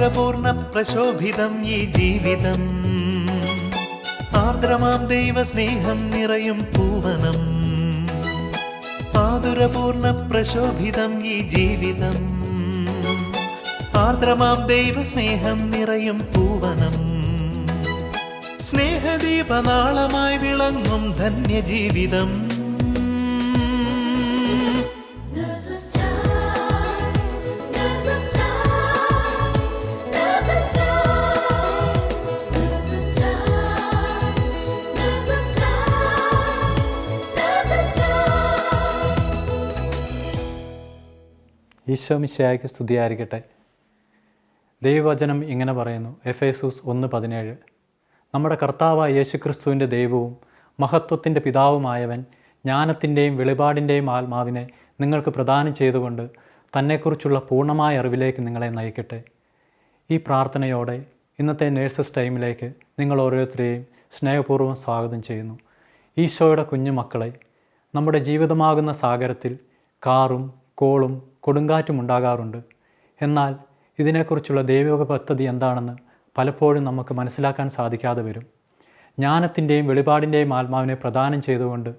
മാധുരപൂർണ്ണ പ്രശോഭിതം ഈ ജീവിതം, ആർദ്രമാം ദൈവസ്നേഹം നിറയും പൂവനം. മാധുരപൂർണ്ണ പ്രശോഭിതം ഈ ജീവിതം, ആർദ്രമാം ദൈവസ്നേഹം നിറയും പൂവനം. സ്നേഹദീപനാളമായി വിളങ്ങും ധന്യജീവിതം. ഈശോ മിശിഹായ്ക്ക് സ്തുതിയായിരിക്കട്ടെ. ദൈവവചനം ഇങ്ങനെ പറയുന്നു, എഫേസൂസ് 1:17, നമ്മുടെ കർത്താവായ യേശുക്രിസ്തുവിൻ്റെ ദൈവവും മഹത്വത്തിൻ്റെ പിതാവുമായവൻ ജ്ഞാനത്തിൻ്റെയും വെളിപാടിൻ്റെയും ആത്മാവിനെ നിങ്ങൾക്ക് പ്രദാനം ചെയ്തുകൊണ്ട് തന്നെക്കുറിച്ചുള്ള പൂർണ്ണമായ അറിവിലേക്ക് നിങ്ങളെ നയിക്കട്ടെ. ഈ പ്രാർത്ഥനയോടെ ഇന്നത്തെ നേഴ്സസ് ടൈമിലേക്ക് നിങ്ങൾ ഓരോരുത്തരെയും സ്നേഹപൂർവ്വം സ്വാഗതം ചെയ്യുന്നു. ഈശോയുടെ കുഞ്ഞുമക്കളെ, നമ്മുടെ ജീവിതമാകുന്ന സാഗരത്തിൽ കാറും കോളും കൊടുങ്കാറ്റും ഉണ്ടാകാറുണ്ട്. എന്നാൽ ഇതിനെക്കുറിച്ചുള്ള ദൈവിക പദ്ധതി എന്താണെന്ന് പലപ്പോഴും നമുക്ക് മനസ്സിലാക്കാൻ സാധിക്കാതെ വരും. ജ്ഞാനത്തിൻ്റെയും വെളിപാടിൻ്റെയും ആത്മാവിനെ പ്രദാനം ചെയ്തുകൊണ്ട്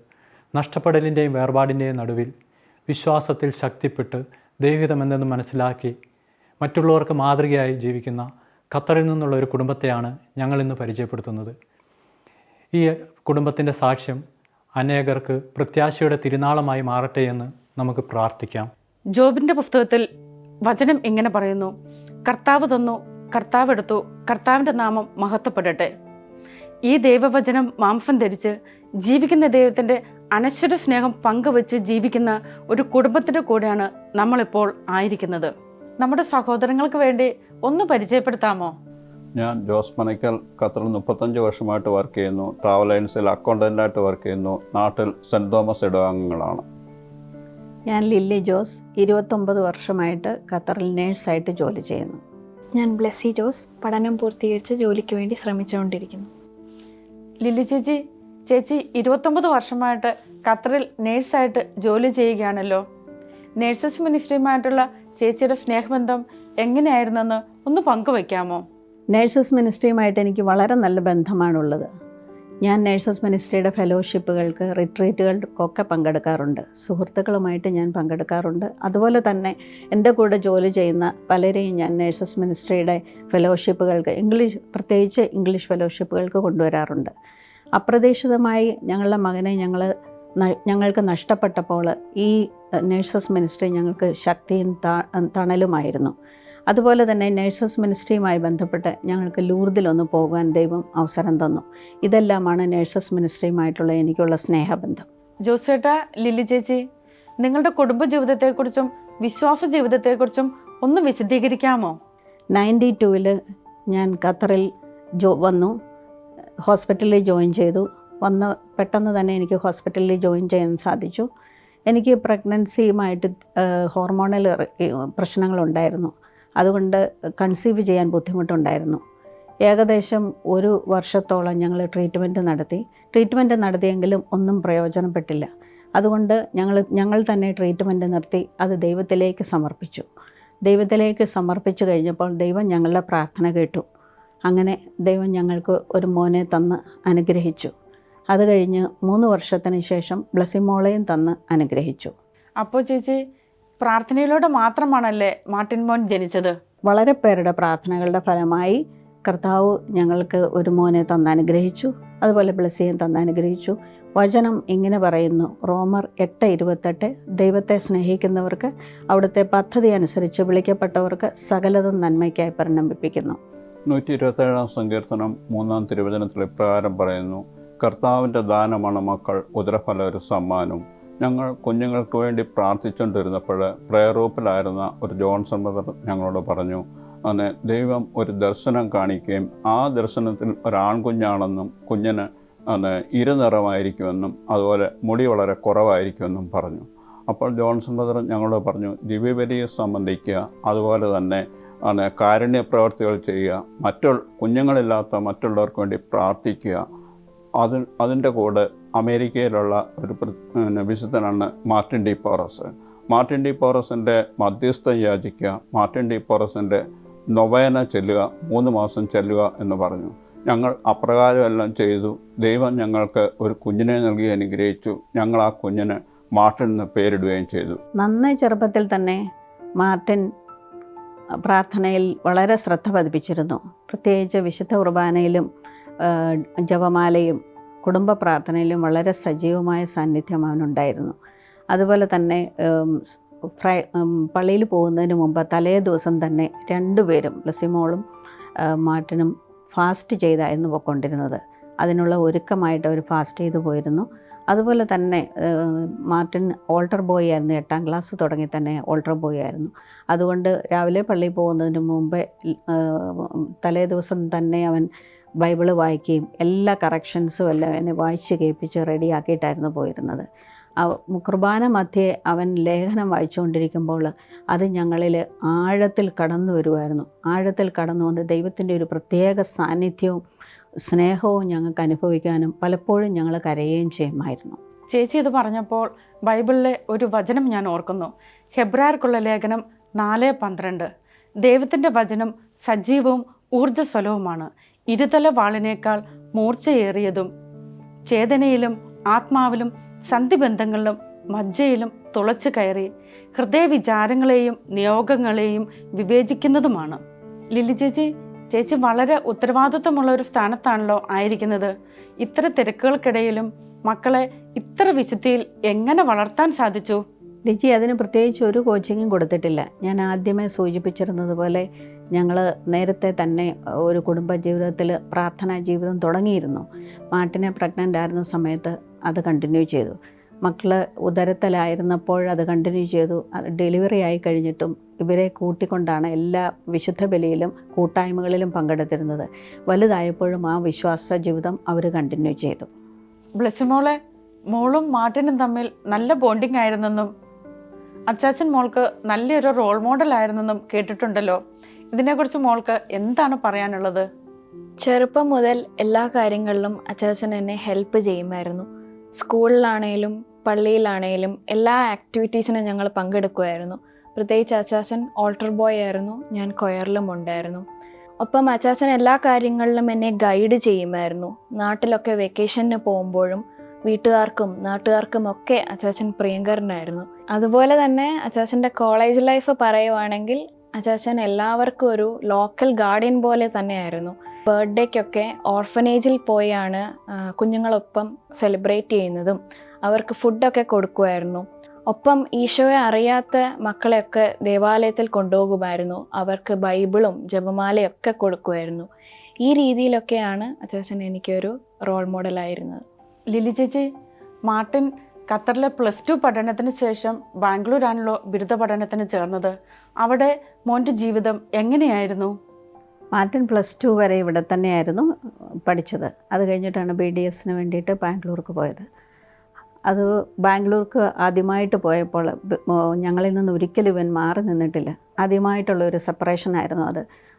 നഷ്ടപ്പെടലിൻ്റെയും വേർപാടിൻ്റെയും നടുവിൽ വിശ്വാസത്തിൽ ശക്തിപ്പെട്ട് ദൈവഹിതമെന്തെന്ന് മനസ്സിലാക്കി മറ്റുള്ളവർക്ക് മാതൃകയായി ജീവിക്കുന്ന ഖത്തറിൽ നിന്നുള്ള ഒരു കുടുംബത്തെയാണ് ഞങ്ങളിന്ന് പരിചയപ്പെടുത്തുന്നത്. ഈ കുടുംബത്തിൻ്റെ സാക്ഷ്യം അനേകർക്ക് പ്രത്യാശയുടെ തിരുനാളമായി മാറട്ടെ എന്ന് നമുക്ക് പ്രാർത്ഥിക്കാം. ജോബിൻ്റെ പുസ്തകത്തിൽ വചനം ഇങ്ങനെ പറയുന്നു, കർത്താവ് തന്നു, കർത്താവ് എടുത്തു, കർത്താവിൻ്റെ നാമം മഹത്വപ്പെടട്ടെ. ഈ ദൈവവചനം മാംസം ധരിച്ച് ജീവിക്കുന്ന ദൈവത്തിൻ്റെ അനശ്വര സ്നേഹം പങ്കുവെച്ച് ജീവിക്കുന്ന ഒരു കുടുംബത്തിൻ്റെ കൂടെയാണ് നമ്മളിപ്പോൾ ആയിരിക്കുന്നത്. നമ്മുടെ സഹോദരങ്ങൾക്ക് വേണ്ടി ഒന്ന് പരിചയപ്പെടുത്താമോ? ഞാൻ ജോസ് മനക്കൽ, ഖത്തറിൽ 35 വർഷമായിട്ട് വർക്ക് ചെയ്യുന്നു. ട്രാവൽ ഏജൻസിയിൽ അക്കൗണ്ടൻ്റായിട്ട് വർക്ക് ചെയ്യുന്നു. നാട്ടിൽ സെൻറ്റ് തോമസ് ഇടവകങ്ങളാണ്. ഞാൻ ലില്ലി ജോസ്, 29 വർഷമായിട്ട് ഖത്തറിൽ നേഴ്സായിട്ട് ജോലി ചെയ്യുന്നു. ഞാൻ ബ്ലെസ്സി ജോസ്, പഠനം പൂർത്തീകരിച്ച് ജോലിക്ക് വേണ്ടി ശ്രമിച്ചുകൊണ്ടിരിക്കുന്നു. ലില്ലി ചേച്ചി 29 വർഷമായിട്ട് ഖത്തറിൽ നേഴ്സായിട്ട് ജോലി ചെയ്യുകയാണല്ലോ. നേഴ്സസ് മിനിസ്ട്രിയുമായിട്ടുള്ള ചേച്ചിയുടെ സ്നേഹബന്ധം എങ്ങനെയായിരുന്നെന്ന് ഒന്ന് പങ്കുവയ്ക്കാമോ? നേഴ്സസ് മിനിസ്ട്രിയുമായിട്ട് എനിക്ക് വളരെ നല്ല ബന്ധമാണുള്ളത്. ഞാൻ നേഴ്സസ് മിനിസ്ട്രിയുടെ ഫെലോഷിപ്പുകൾക്ക്, റിട്രീറ്റുകൾക്കൊക്കെ പങ്കെടുക്കാറുണ്ട്. സുഹൃത്തുക്കളുമായിട്ട് ഞാൻ പങ്കെടുക്കാറുണ്ട്. അതുപോലെ തന്നെ എൻ്റെ കൂടെ ജോലി ചെയ്യുന്ന പലരെയും ഞാൻ നേഴ്സസ് മിനിസ്ട്രിയുടെ ഫെലോഷിപ്പുകൾക്ക്, പ്രത്യേകിച്ച് ഇംഗ്ലീഷ് ഫെലോഷിപ്പുകൾക്ക് കൊണ്ടുവരാറുണ്ട്. അപ്രതീക്ഷിതമായി ഞങ്ങളുടെ മകനെ ഞങ്ങൾക്ക് നഷ്ടപ്പെട്ടപ്പോൾ ഈ നേഴ്സസ് മിനിസ്ട്രി ഞങ്ങൾക്ക് ശക്തിയും തണലുമായിരുന്നു. അതുപോലെ തന്നെ നേഴ്സസ് മിനിസ്ട്രിയുമായി ബന്ധപ്പെട്ട് ഞങ്ങൾക്ക് ലൂർദിലൊന്ന് പോകാൻ ദൈവം അവസരം തന്നു. ഇതെല്ലാമാണ് നേഴ്സസ് മിനിസ്ട്രിയുമായിട്ടുള്ള എനിക്കുള്ള സ്നേഹബന്ധം. ജോസേട്ടാ, ലില്ലി ചേച്ചി, നിങ്ങളുടെ കുടുംബ ജീവിതത്തെക്കുറിച്ചും വിശ്വാസ ജീവിതത്തെക്കുറിച്ചും ഒന്ന് വിശദീകരിക്കാമോ? 92 ഞാൻ ഖത്തറിൽ വന്നു. ഹോസ്പിറ്റലിൽ ജോയിൻ ചെയ്തു. പെട്ടെന്ന് തന്നെ എനിക്ക് ഹോസ്പിറ്റലിൽ ജോയിൻ ചെയ്യാൻ സാധിച്ചു. എനിക്ക് പ്രഗ്നൻസിയുമായിട്ട് ഹോർമോണൽ പ്രശ്നങ്ങളുണ്ടായിരുന്നു. അതുകൊണ്ട് കൺസീവ് ചെയ്യാൻ ബുദ്ധിമുട്ടുണ്ടായിരുന്നു. ഏകദേശം 1 വർഷത്തോളം ഞങ്ങൾ ട്രീറ്റ്മെൻറ്റ് നടത്തിയെങ്കിലും ഒന്നും പ്രയോജനപ്പെട്ടില്ല. അതുകൊണ്ട് ഞങ്ങൾ തന്നെ ട്രീറ്റ്മെൻറ്റ് നിർത്തി അത് ദൈവത്തിലേക്ക് സമർപ്പിച്ചു കഴിഞ്ഞപ്പോൾ ദൈവം ഞങ്ങളുടെ പ്രാർത്ഥന കേട്ടു. അങ്ങനെ ദൈവം ഞങ്ങൾക്ക് ഒരു മോനെ തന്ന് അനുഗ്രഹിച്ചു. അത് കഴിഞ്ഞ് 3 വർഷത്തിന് ശേഷം ബ്ലസ്സിമോളെയും തന്ന് അനുഗ്രഹിച്ചു. അപ്പോൾ ചേച്ചി, പ്രാർത്ഥനയിലൂടെ മാത്രമാണല്ലേ മാർട്ടിൻ മോൻ ജനിച്ചത്? വളരെ പേരുടെ പ്രാർത്ഥനകളുടെ ഫലമായി കർത്താവ് ഞങ്ങൾക്ക് ഒരു മോനെ തന്ന് അനുഗ്രഹിച്ചു. അതുപോലെ ബ്ലസ്സിയും തന്ന് അനുഗ്രഹിച്ചു. വചനം ഇങ്ങനെ പറയുന്നു, റോമർ 8:28, ദൈവത്തെ സ്നേഹിക്കുന്നവർക്ക് അവിടുത്തെ പദ്ധതി അനുസരിച്ച് വിളിക്കപ്പെട്ടവർക്ക് സകലതും നന്മയ്ക്കായി പരിണമിപ്പിക്കുന്നു. 127 സങ്കീർത്തനം 3 തിരുവചനത്തിൽ ഇപ്രകാരം പറയുന്നു, കർത്താവിൻ്റെ ദാനമാണ് മക്കൾ, ഉദരഫല ഒരു സമ്മാനവും. ഞങ്ങൾ കുഞ്ഞുങ്ങൾക്ക് വേണ്ടി പ്രാർത്ഥിച്ചുകൊണ്ടിരുന്നപ്പോൾ പ്രയർ ഗ്രൂപ്പിലായിരുന്ന ഒരു ജോൺസൺ ബ്രദർ ഞങ്ങളോട് പറഞ്ഞു, അങ്ങനെ ദൈവം ഒരു ദർശനം കാണിക്കുകയും ആ ദർശനത്തിൽ ഒരാൺകുഞ്ഞാണെന്നും കുഞ്ഞിന് ഇരുനിറമായിരിക്കുമെന്നും അതുപോലെ മുടി വളരെ കുറവായിരിക്കുമെന്നും പറഞ്ഞു. അപ്പോൾ ജോൺസൺ ബ്രദർ ഞങ്ങളോട് പറഞ്ഞു, ദിവ്യബലിയെ സംബന്ധിക്കുക, അതുപോലെ തന്നെ കാരുണ്യപ്രവർത്തികൾ ചെയ്യുക, കുഞ്ഞുങ്ങളില്ലാത്ത മറ്റുള്ളവർക്ക് വേണ്ടി പ്രാർത്ഥിക്കുക. അതിൻ്റെ കൂടെ അമേരിക്കയിലുള്ള ഒരു വിശുദ്ധനാണ് Martin de Porres. Martin de പോറസിൻ്റെ മധ്യസ്ഥം യാചിക്കുക, മാർട്ടിൻ ഡി പോറസിൻ്റെ നൊവേന ചെല്ലുക, 3 മാസം ചെല്ലുക എന്ന് പറഞ്ഞു. ഞങ്ങൾ അപ്രകാരമെല്ലാം ചെയ്തു. ദൈവം ഞങ്ങൾക്ക് ഒരു കുഞ്ഞിനെ നൽകി അനുഗ്രഹിച്ചു. ഞങ്ങൾ ആ കുഞ്ഞിന് മാർട്ടിൻ എന്ന് പേരിടുകയും ചെയ്തു. നന്നായി ചെറുപ്പത്തിൽ തന്നെ മാർട്ടിൻ പ്രാർത്ഥനയിൽ വളരെ ശ്രദ്ധ പതിപ്പിച്ചിരുന്നു. പ്രത്യേകിച്ച് വിശുദ്ധ കുർബാനയിലും ജപമാലയും കുടുംബ പ്രാർത്ഥനയിലും വളരെ സജീവമായ സാന്നിധ്യം അവനുണ്ടായിരുന്നു. അതുപോലെ തന്നെ പള്ളിയിൽ പോകുന്നതിന് മുമ്പ് തലേ ദിവസം തന്നെ രണ്ടുപേരും ലസിമോളും മാർട്ടിനും ഫാസ്റ്റ് ചെയ്തായിരുന്നു പോയിക്കൊണ്ടിരുന്നത്. അതിനുള്ള ഒരുക്കമായിട്ട് അവർ ഫാസ്റ്റ് ചെയ്തു പോയിരുന്നു. അതുപോലെ തന്നെ മാർട്ടിൻ ഓൾട്ടർ ബോയ് ആയിരുന്നു. 8ാം ക്ലാസ് തുടങ്ങി തന്നെ ഓൾട്ടർ ബോയ് ആയിരുന്നു. അതുകൊണ്ട് രാവിലെ പള്ളിയിൽ പോകുന്നതിന് മുമ്പേ തലേ ദിവസം തന്നെ അവൻ ബൈബിള് വായിക്കുകയും എല്ലാ കറക്ഷൻസും എല്ലാം എന്നെ വായിച്ച് കേൾപ്പിച്ച് റെഡിയാക്കിയിട്ടായിരുന്നു പോയിരുന്നത്. കുർബാന മധ്യേ അവൻ ലേഖനം വായിച്ചുകൊണ്ടിരിക്കുമ്പോൾ അത് ഞങ്ങളിൽ ആഴത്തിൽ കടന്നു വരുമായിരുന്നു. ആഴത്തിൽ കടന്നു വന്ന് ദൈവത്തിൻ്റെ ഒരു പ്രത്യേക സാന്നിധ്യവും സ്നേഹവും ഞങ്ങൾക്ക് അനുഭവിക്കാനും പലപ്പോഴും ഞങ്ങൾ കരയുകയും ചെയ്യുമായിരുന്നു. ചേച്ചി ഇത് പറഞ്ഞപ്പോൾ ബൈബിളിലെ ഒരു വചനം ഞാൻ ഓർക്കുന്നു. ഹെബ്രായർക്കുള്ള ലേഖനം 4:12. ദൈവത്തിൻ്റെ വചനം സജീവവും ഊർജ്ജസ്വലവുമാണ്, ഇരുതല വാളിനേക്കാൾ മൂർച്ചയേറിയതും, ചേതനയിലും ആത്മാവിലും സന്ധിബന്ധങ്ങളിലും മജ്ജയിലും തുളച്ചു കയറി ഹൃദയവിചാരങ്ങളെയും നിയോഗങ്ങളെയും വിവേചിക്കുന്നതുമാണ്. ലിലി ചേച്ചി വളരെ ഉത്തരവാദിത്വമുള്ള ഒരു സ്ഥാനത്താണല്ലോ ആയിരിക്കുന്നത്. ഇത്ര തിരക്കുകൾക്കിടയിലും മക്കളെ ഇത്ര വിശുദ്ധിയിൽ എങ്ങനെ വളർത്താൻ സാധിച്ചു? ലിജി അതിന് പ്രത്യേകിച്ച് ഒരു കോച്ചിങ്ങും കൊടുത്തിട്ടില്ല. ഞാൻ ആദ്യമേ സൂചിപ്പിച്ചിരുന്നത് പോലെ ഞങ്ങൾ നേരത്തെ തന്നെ ഒരു കുടുംബജീവിതത്തിൽ പ്രാർത്ഥനാ ജീവിതം തുടങ്ങിയിരുന്നു. മാർട്ടിനെ പ്രഗ്നൻ്റ് ആയിരുന്ന സമയത്ത് അത് കണ്ടിന്യൂ ചെയ്തു. മക്കൾ ഉദരത്തിലായിരുന്നപ്പോൾ അത് കണ്ടിന്യൂ ചെയ്തു. ഡെലിവറി ആയി കഴിഞ്ഞിട്ടും ഇവരെ കൂട്ടിക്കൊണ്ടാണ് എല്ലാ വിശുദ്ധ ബലിയിലും കൂട്ടായ്മകളിലും പങ്കെടുത്തിരുന്നത്. വലുതായപ്പോഴും ആ വിശ്വാസ ജീവിതം അവർ കണ്ടിന്യൂ ചെയ്തു. ബ്ലസ്സിമോളെ, മോളും മാർട്ടിനും തമ്മിൽ നല്ല ബോണ്ടിങ് ആയിരുന്നെന്നും അച്ചാച്ചൻ മോൾക്ക് നല്ലൊരു റോൾ മോഡൽ ആയിരുന്നെന്നും കേട്ടിട്ടുണ്ടല്ലോ. ഇതിനെക്കുറിച്ച് മോൾക്ക് എന്താണ് പറയാനുള്ളത്? ചെറുപ്പം മുതൽ എല്ലാ കാര്യങ്ങളിലും അച്ചാച്ചൻ എന്നെ ഹെൽപ്പ് ചെയ്യുമായിരുന്നു. സ്കൂളിലാണേലും പള്ളിയിലാണേലും എല്ലാ ആക്ടിവിറ്റീസിനും ഞങ്ങൾ പങ്കെടുക്കുമായിരുന്നു. പ്രത്യേകിച്ച് അച്ചാച്ചൻ ഓൾട്ടർ ബോയ് ആയിരുന്നു, ഞാൻ കൊയറിലും ഉണ്ടായിരുന്നു. ഒപ്പം അച്ചാച്ചൻ എല്ലാ കാര്യങ്ങളിലും എന്നെ ഗൈഡ് ചെയ്യുമായിരുന്നു. നാട്ടിലൊക്കെ വെക്കേഷന് പോകുമ്പോഴും നാട്ടുകാർക്കും ഒക്കെ അച്ചാച്ചൻ പ്രിയങ്കരനായിരുന്നു. അതുപോലെ തന്നെ അച്ചാച്ചൻ്റെ കോളേജ് ലൈഫ് പറയുവാണെങ്കിൽ അച്ചാച്ചൻ എല്ലാവർക്കും ഒരു ലോക്കൽ ഗാർഡിയൻ പോലെ തന്നെയായിരുന്നു. ബർത്ത്ഡേക്കൊക്കെ ഓർഫനേജിൽ പോയാണ് കുഞ്ഞുങ്ങളൊപ്പം സെലിബ്രേറ്റ് ചെയ്യുന്നതും അവർക്ക് ഫുഡൊക്കെ കൊടുക്കുമായിരുന്നു. ഒപ്പം ഈശോയെ അറിയാത്ത മക്കളെയൊക്കെ ദേവാലയത്തിൽ കൊണ്ടുപോകുമായിരുന്നു. അവർക്ക് ബൈബിളും ജപമാലയൊക്കെ കൊടുക്കുമായിരുന്നു. ഈ രീതിയിലൊക്കെയാണ് അച്ചാച്ചൻ എനിക്കൊരു റോൾ മോഡലായിരുന്നത്. ലിലി ചേച്ചി, മാർട്ടിൻ ഖത്തറിലെ +2 പഠനത്തിന് ശേഷം ബാംഗ്ലൂരാണല്ലോ ബിരുദ പഠനത്തിന് ചേർന്നത്. അവിടെ മോൻ്റെ ജീവിതം എങ്ങനെയായിരുന്നു? മാർട്ടിൻ +2 വരെ ഇവിടെ തന്നെയായിരുന്നു പഠിച്ചത്. അത് കഴിഞ്ഞിട്ടാണ് BDSന് വേണ്ടിയിട്ട് ബാംഗ്ലൂർക്ക് പോയത്. അത് ബാംഗ്ലൂർക്ക് ആദ്യമായിട്ട് പോയപ്പോൾ ഞങ്ങളിൽ നിന്ന് ഒരിക്കലും ഇവൻ മാറി നിന്നിട്ടില്ല. ആദ്യമായിട്ടുള്ളൊരു സെപ്പറേഷനായിരുന്നു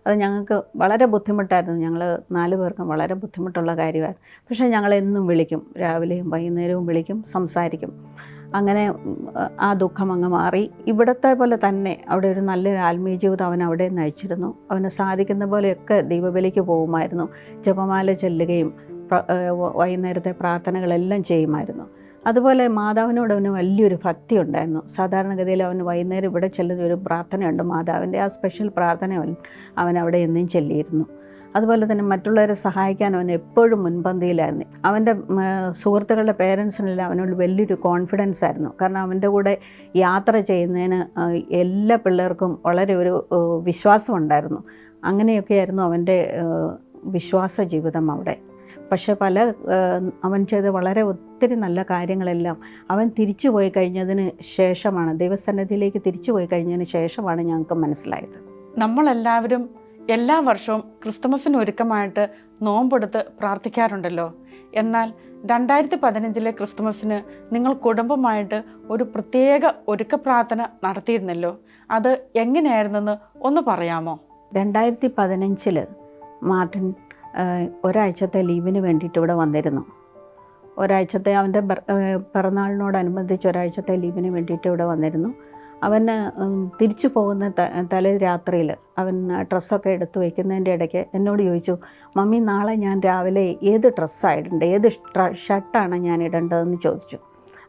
അത് ഞങ്ങൾക്ക് വളരെ ബുദ്ധിമുട്ടായിരുന്നു. ഞങ്ങൾ 4 പേർക്കും വളരെ ബുദ്ധിമുട്ടുള്ള കാര്യമായിരുന്നു. പക്ഷേ ഞങ്ങളെന്നും വിളിക്കും, രാവിലെയും വൈകുന്നേരവും വിളിക്കും, സംസാരിക്കും. അങ്ങനെ ആ ദുഃഖം അങ്ങ് മാറി. ഇവിടത്തെ പോലെ തന്നെ അവിടെ ഒരു നല്ലൊരു ആത്മീയ ജീവിതം അവൻ അവിടെ നയിച്ചിരുന്നു. അവന് സാധിക്കുന്ന പോലെയൊക്കെ ദൈവബലിക്ക് പോകുമായിരുന്നു. ജപമാല ചെല്ലുകയും വൈകുന്നേരത്തെ പ്രാർത്ഥനകളെല്ലാം ചെയ്യുമായിരുന്നു. അതുപോലെ മാതാവിനോട് അവന് വലിയൊരു ഭക്തി ഉണ്ടായിരുന്നു. സാധാരണഗതിയിൽ അവന് വൈകുന്നേരം ഇവിടെ ചെല്ലുന്ന ഒരു പ്രാർത്ഥനയുണ്ട്, മാതാവിൻ്റെ ആ സ്പെഷ്യൽ പ്രാർത്ഥന അവൻ അവിടെ എന്നും ചെല്ലിയിരുന്നു. അതുപോലെ തന്നെ മറ്റുള്ളവരെ സഹായിക്കാൻ അവൻ എപ്പോഴും മുൻപന്തിയിലായിരുന്നു. അവൻ്റെ സുഹൃത്തുക്കളുടെ പേരൻസിനെല്ലാം അവനോട് വലിയൊരു കോൺഫിഡൻസ് ആയിരുന്നു. കാരണം അവൻ്റെ കൂടെ യാത്ര ചെയ്യുന്നതിന് എല്ലാ പിള്ളേർക്കും വളരെ ഒരു വിശ്വാസം ഉണ്ടായിരുന്നു. അങ്ങനെയൊക്കെയായിരുന്നു അവൻ്റെ വിശ്വാസ ജീവിതം അവിടെ. പക്ഷേ അവൻ ചെയ്ത വളരെ ഒത്തിരി നല്ല കാര്യങ്ങളെല്ലാം അവൻ തിരിച്ചു പോയി കഴിഞ്ഞതിന് ശേഷമാണ്, ദൈവസന്നിധിയിലേക്ക് തിരിച്ചു പോയി കഴിഞ്ഞതിന് ശേഷമാണ് ഞങ്ങൾക്ക് മനസ്സിലായത്. നമ്മളെല്ലാവരും എല്ലാ വർഷവും ക്രിസ്തുമസിന് ഒരുക്കമായിട്ട് നോമ്പെടുത്ത് പ്രാർത്ഥിക്കാറുണ്ടല്ലോ. എന്നാൽ 2015 ക്രിസ്തുമസിന് നിങ്ങൾ കുടുംബമായിട്ട് ഒരു പ്രത്യേക ഒരുക്ക പ്രാർത്ഥന നടത്തിയിരുന്നല്ലോ. അത് എങ്ങനെയായിരുന്നെന്ന് ഒന്ന് പറയാമോ? 2015 മാർട്ടിൻ ഒരാഴ്ചത്തെ ലീവിന് വേണ്ടിയിട്ട് ഇവിടെ വന്നിരുന്നു. ഒരാഴ്ചത്തെ അവൻ്റെ പിറന്നാളിനോടനുബന്ധിച്ച് ഒരാഴ്ചത്തെ ലീവിന് വേണ്ടിയിട്ട് ഇവിടെ വന്നിരുന്നു. അവന് തിരിച്ചു പോകുന്ന തലേ രാത്രിയിൽ അവൻ ഡ്രസ്സൊക്കെ എടുത്ത് വയ്ക്കുന്നതിൻ്റെ ഇടയ്ക്ക് എന്നോട് ചോദിച്ചു, മമ്മി നാളെ ഞാൻ രാവിലെ ഏത് ഡ്രസ്സാണ് ഇടേണ്ടത്, ഏത് ഷർട്ടാണ് ഞാൻ ഇടേണ്ടതെന്ന് ചോദിച്ചു.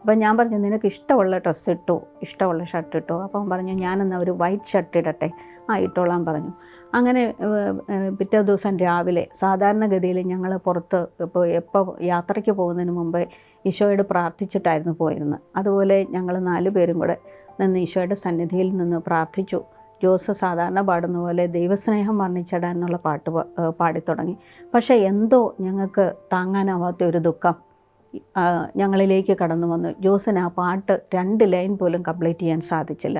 അപ്പോൾ ഞാൻ പറഞ്ഞു, നിനക്ക് ഇഷ്ടമുള്ള ഡ്രസ്സ് ഇട്ടോ, ഇഷ്ടമുള്ള ഷർട്ട് ഇട്ടോ. അപ്പം അവൻ പറഞ്ഞു, ഞാനെന്നാൽ ഒരു വൈറ്റ് ഷർട്ട് ഇടട്ടെ. ഇട്ടോളാൻ പറഞ്ഞു. അങ്ങനെ പിറ്റേ ദിവസം രാവിലെ സാധാരണഗതിയിൽ ഞങ്ങൾ പുറത്ത് എപ്പോൾ യാത്രയ്ക്ക് പോകുന്നതിന് മുമ്പേ ഈശോയോട് പ്രാർത്ഥിച്ചിട്ടായിരുന്നു പോയിരുന്നത്. അതുപോലെ ഞങ്ങൾ 4 പേരും കൂടെ നിന്ന് ഈശോയുടെ സന്നിധിയിൽ നിന്ന് പ്രാർത്ഥിച്ചു. ജോസ് സാധാരണ പാടുന്ന പോലെ ദൈവസ്നേഹം വർണ്ണിച്ചിടാൻ എന്നുള്ള പാട്ട് പാടിത്തുടങ്ങി. പക്ഷേ എന്തോ ഞങ്ങൾക്ക് താങ്ങാനാവാത്ത ഒരു ദുഃഖം ഞങ്ങളിലേക്ക് കടന്നു വന്നു. ജോസിന് ആ പാട്ട് 2 ലൈൻ പോലും കംപ്ലീറ്റ് ചെയ്യാൻ സാധിച്ചില്ല.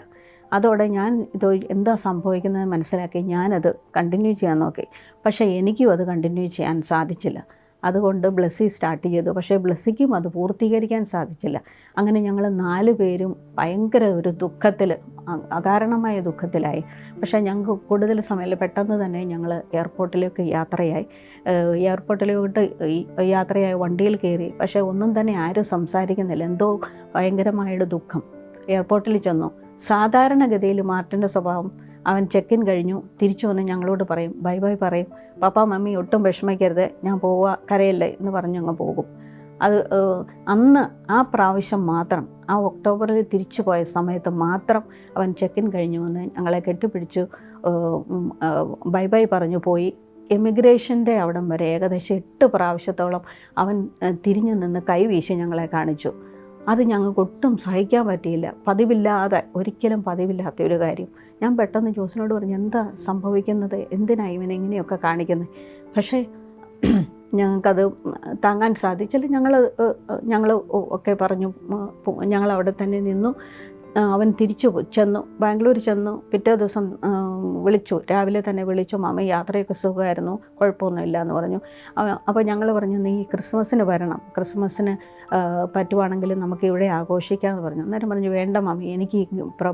അതോടെ ഞാൻ ഇത് എന്താ സംഭവിക്കുന്നത് മനസ്സിലാക്കി ഞാനത് കണ്ടിന്യൂ ചെയ്യാൻ നോക്കി. പക്ഷേ എനിക്കും അത് കണ്ടിന്യൂ ചെയ്യാൻ സാധിച്ചില്ല. അതുകൊണ്ട് ബ്ലെസ്സി സ്റ്റാർട്ട് ചെയ്തു. പക്ഷേ ബ്ലെസ്സിക്കും അത് പൂർത്തീകരിക്കാൻ സാധിച്ചില്ല. അങ്ങനെ ഞങ്ങൾ 4 പേരും ഭയങ്കര ഒരു ദുഃഖത്തിൽ, അകാരണമായ ദുഃഖത്തിലായി. പക്ഷേ ഞങ്ങൾക്ക് കൂടുതൽ സമയം പെട്ടെന്ന് തന്നെ ഞങ്ങൾ എയർപോർട്ടിലേക്ക് യാത്രയായി. എയർപോർട്ടിലോട്ട് യാത്രയായി വണ്ടിയിൽ കയറി. പക്ഷേ ഒന്നും തന്നെ ആരും സംസാരിക്കുന്നില്ല. എന്തോ ഭയങ്കരമായൊരു ദുഃഖം. എയർപോർട്ടിൽ ചെന്നു. സാധാരണഗതിയിൽ മാർട്ടിൻ്റെ സ്വഭാവം, അവൻ ചെക്ക് ഇൻ കഴിഞ്ഞു തിരിച്ചു വന്ന് ഞങ്ങളോട് പറയും, ബൈ ബൈ പറയും, പപ്പ മമ്മി ഒട്ടും വിഷമിക്കരുത്, ഞാൻ പോവുക, കരയല്ലേ എന്ന് പറഞ്ഞ് അങ്ങ് പോകും. അത് അന്ന് ആ പ്രാവശ്യം മാത്രം, ആ ഒക്ടോബറിൽ തിരിച്ചു പോയ സമയത്ത് മാത്രം അവൻ ചെക്ക് ഇൻ കഴിഞ്ഞു വന്ന് ഞങ്ങളെ കെട്ടിപ്പിടിച്ചു ബൈ ബൈ പറഞ്ഞു പോയി. എമിഗ്രേഷൻ്റെ അവിടം വരെ ഏകദേശം 8 പ്രാവശ്യത്തോളം അവൻ തിരിഞ്ഞു നിന്ന് കൈവീശി ഞങ്ങളെ കാണിച്ചു. അത് ഞങ്ങൾക്ക് ഒട്ടും സഹിക്കാൻ പറ്റിയില്ല. ഒരിക്കലും പതിവില്ലാത്ത ഒരു കാര്യം. ഞാൻ പെട്ടെന്ന് ജോസിനോട് പറഞ്ഞു, എന്താ സംഭവിക്കുന്നത്, എന്തിനാണ് ഇവനെ ഇങ്ങനെയൊക്കെ കാണിക്കുന്നത്? പക്ഷേ ഞങ്ങൾക്കത് താങ്ങാൻ സാധിച്ചില്ല. ഞങ്ങൾ ഒക്കെ പറഞ്ഞു, ഞങ്ങളവിടെ തന്നെ നിന്നു. അവൻ തിരിച്ചു ചെന്നു, ബാംഗ്ലൂർ ചെന്നു. പിറ്റേ ദിവസം വിളിച്ചു, രാവിലെ തന്നെ വിളിച്ചു, മാമ യാത്രയൊക്കെ സുഖമായിരുന്നു, കുഴപ്പമൊന്നുമില്ല എന്ന് പറഞ്ഞു. അപ്പോൾ ഞങ്ങൾ പറഞ്ഞു, നീ ക്രിസ്മസിന് വരണം, ക്രിസ്മസിന് പറ്റുവാണെങ്കിൽ നമുക്ക് ഇവിടെ ആഘോഷിക്കാമെന്ന് പറഞ്ഞു. അന്നേരം പറഞ്ഞു, വേണ്ട മാമി, എനിക്ക്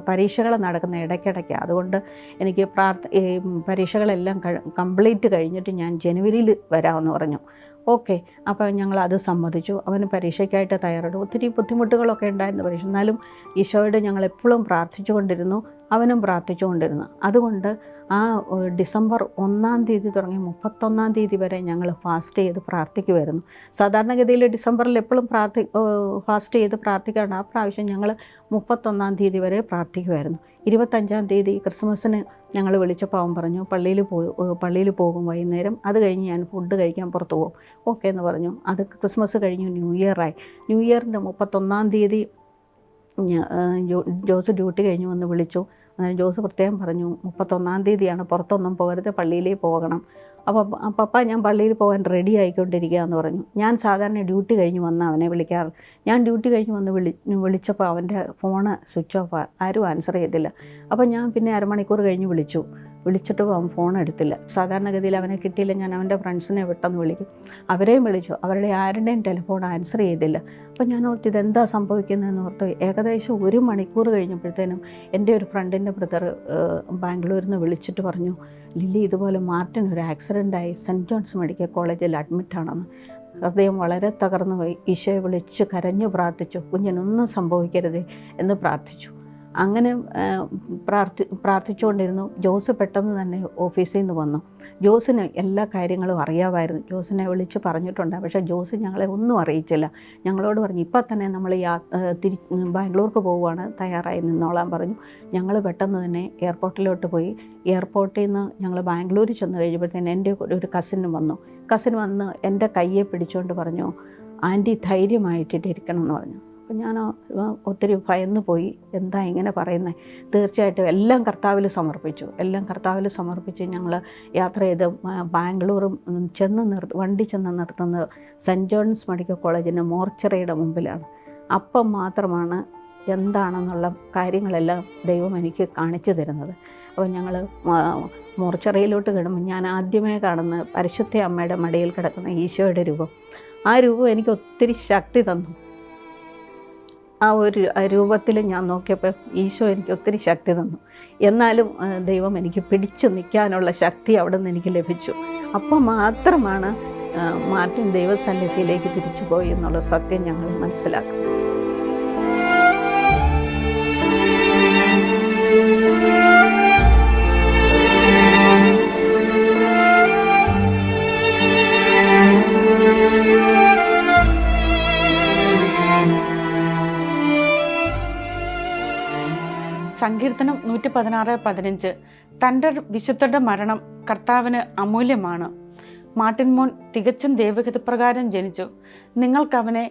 പരീക്ഷകൾ നടക്കുന്ന ഇടയ്ക്കിടയ്ക്ക്, അതുകൊണ്ട് എനിക്ക് പരീക്ഷകളെല്ലാം കംപ്ലീറ്റ് കഴിഞ്ഞിട്ട് ഞാൻ ജനുവരിയിൽ വരാമെന്ന് പറഞ്ഞു. ഓക്കെ, അപ്പോൾ ഞങ്ങളത് സമ്മതിച്ചു. അവന് പരീക്ഷയ്ക്കായിട്ട് തയ്യാറെടുത്തു. ഒത്തിരി ബുദ്ധിമുട്ടുകളൊക്കെ ഉണ്ടായിരുന്നു പരീക്ഷ. എന്നാലും ഈശോയോട് ഞങ്ങളെപ്പോഴും പ്രാർത്ഥിച്ചുകൊണ്ടിരുന്നു, അവനും പ്രാർത്ഥിച്ചുകൊണ്ടിരുന്നു. അതുകൊണ്ട് ആ ഡിസംബർ 1-ാം തീയതി തുടങ്ങി 31-ാം തീയതി വരെ ഞങ്ങൾ ഫാസ്റ്റ് ചെയ്ത് പ്രാർത്ഥിക്കുമായിരുന്നു. സാധാരണഗതിയിൽ ഡിസംബറിൽ എപ്പോഴും ഫാസ്റ്റ് ചെയ്ത് പ്രാർത്ഥിക്കാറുണ്ട്. ആ പ്രാവശ്യം ഞങ്ങൾ 31-ാം തീയതി വരെ പ്രാർത്ഥിക്കുമായിരുന്നു. 25-ാം തീയതി ക്രിസ്മസിന് ഞങ്ങൾ വിളിച്ചപ്പോൾ അവൻ പറഞ്ഞു, പള്ളിയിൽ പോകും വൈകുന്നേരം, അത് കഴിഞ്ഞ് ഞാൻ ഫുഡ് കഴിക്കാൻ പുറത്ത് പോകും. ഓക്കെ എന്ന് പറഞ്ഞു. അത് ക്രിസ്മസ് കഴിഞ്ഞു, ന്യൂ ഇയറായി. ന്യൂ ഇയറിൻ്റെ 31-ാം തീയതി ജോസ് ഡ്യൂട്ടി കഴിഞ്ഞ് വന്ന് വിളിച്ചു. അന്നേരം ജോസ് പ്രത്യേകം പറഞ്ഞു, 31-ാം തീയതിയാണ്, പുറത്തൊന്നും പോകരുത്, പള്ളിയിലേ പോകണം. അപ്പോൾ പപ്പ ഞാൻ പള്ളിയിൽ പോകാൻ റെഡി ആയിക്കൊണ്ടിരിക്കുക എന്ന് പറഞ്ഞു. ഞാൻ സാധാരണ ഡ്യൂട്ടി കഴിഞ്ഞ് വന്ന് അവനെ വിളിക്കാറ്. ഞാൻ ഡ്യൂട്ടി കഴിഞ്ഞ് വന്ന് വിളിച്ചപ്പോൾ അവൻ്റെ ഫോണ് സ്വിച്ച് ഓഫ്, ആരും ആൻസർ ചെയ്തില്ല. അപ്പോൾ ഞാൻ പിന്നെ അരമണിക്കൂർ കഴിഞ്ഞ് വിളിച്ചിട്ടും അവൻ ഫോൺ എടുത്തില്ല. സാധാരണഗതിയിൽ അവനെ കിട്ടിയില്ല, ഞാൻ അവൻ്റെ ഫ്രണ്ട്സിനെ പെട്ടെന്ന് വിളിക്കും. അവരെയും വിളിച്ചു, അവരുടെ ആരുടെയും ടെലിഫോൺ ആൻസർ ചെയ്തില്ല. അപ്പോൾ ഞാൻ ഓർത്ത് ഇതെന്താ സംഭവിക്കുന്നതെന്ന് ഓർത്ത് ഏകദേശം 1 മണിക്കൂർ കഴിഞ്ഞപ്പോഴത്തേനും എൻ്റെ ഒരു ഫ്രണ്ടിൻ്റെ ബ്രദർ ബാംഗ്ലൂരിൽ നിന്ന് വിളിച്ചിട്ട് പറഞ്ഞു, ലില്ലി, ഇതുപോലെ മാർട്ടിൻ ഒരു ആക്സിഡൻ്റായി, സെൻറ്റ് ജോൺസ് മെഡിക്കൽ കോളേജിൽ അഡ്മിറ്റാണെന്ന്. ഹൃദയം വളരെ തകർന്നു പോയി. ഈശോയെ വിളിച്ച് കരഞ്ഞു പ്രാർത്ഥിച്ചു, കുഞ്ഞിനൊന്നും സംഭവിക്കരുതേ എന്ന് പ്രാർത്ഥിച്ചു. അങ്ങനെ പ്രാർത്ഥിച്ചുകൊണ്ടിരുന്നു. ജോസ് പെട്ടെന്ന് തന്നെ ഓഫീസിൽ നിന്ന് വന്നു. ജോസിന് എല്ലാ കാര്യങ്ങളും അറിയാമായിരുന്നു. ജോസിനെ വിളിച്ച് പറഞ്ഞിട്ടുണ്ട്. പക്ഷേ ജോസ് ഞങ്ങളെ ഒന്നും അറിയിച്ചില്ല. ഞങ്ങളോട് പറഞ്ഞു, ഇപ്പം തന്നെ നമ്മൾ ബാംഗ്ലൂർക്ക് പോവുകയാണ്, തയ്യാറായി നിന്നോളാൻ പറഞ്ഞു. ഞങ്ങൾ പെട്ടെന്ന് തന്നെ എയർപോർട്ടിലോട്ട് പോയി. എയർപോർട്ടിൽ നിന്ന് ഞങ്ങൾ ബാംഗ്ലൂരിൽ ചെന്ന് കഴിയുമ്പോഴത്തേന് എൻ്റെ ഒരു കസിൻ വന്ന് എൻ്റെ കയ്യെ പിടിച്ചുകൊണ്ട് പറഞ്ഞു, ആൻറ്റി ധൈര്യമായിട്ടിരിക്കണം എന്ന് പറഞ്ഞു. അപ്പം ഞാൻ ഒത്തിരി ഭയന്നു പോയി, എന്താ ഇങ്ങനെ പറയുന്നത്. തീർച്ചയായിട്ടും എല്ലാം കർത്താവിൽ സമർപ്പിച്ച് ഞങ്ങൾ യാത്ര ചെയ്ത് ബാംഗ്ലൂരും വണ്ടി ചെന്ന് നിർത്തുന്നത് സെൻറ്റ് ജോൺസ് മെഡിക്കൽ കോളേജിൻ്റെ മോർച്ചറിയുടെ മുമ്പിലാണ്. അപ്പം മാത്രമാണ് എന്താണെന്നുള്ള കാര്യങ്ങളെല്ലാം ദൈവം എനിക്ക് കാണിച്ചു തരുന്നത്. അപ്പോൾ ഞങ്ങൾ മോർച്ചറിയിലോട്ട് കിടമ്പോൾ ഞാൻ ആദ്യമേ കാണുന്ന പരിശുദ്ധ അമ്മയുടെ മടിയിൽ കിടക്കുന്ന ഈശോയുടെ രൂപം. ആ രൂപം എനിക്ക് ഒത്തിരി ശക്തി തന്നു. ആ ഒരു രൂപത്തിൽ ഞാൻ നോക്കിയപ്പോൾ ഈശോ എനിക്ക് ഒത്തിരി ശക്തി തന്നു. എന്നാലും ദൈവം എനിക്ക് പിടിച്ചു നിൽക്കാനുള്ള ശക്തി അവിടെ നിന്ന് എനിക്ക് ലഭിച്ചു. അപ്പോൾ മാത്രമാണ് മാർട്ടിൻ ദൈവസന്നിധിയിലേക്ക് തിരിച്ചു പോയി എന്നുള്ള സത്യം ഞങ്ങൾ മനസ്സിലാക്കുന്നത്. സങ്കീർത്തനം 116:15 തൻ്റെ വിശുദ്ധരുടെ മരണം കർത്താവിന് അമൂല്യമാണ്. മാർട്ടിൻ മോൻ തികച്ചും ദൈവഹിതപ്രകാരം ജനിച്ചു. നിങ്ങൾക്കവനെ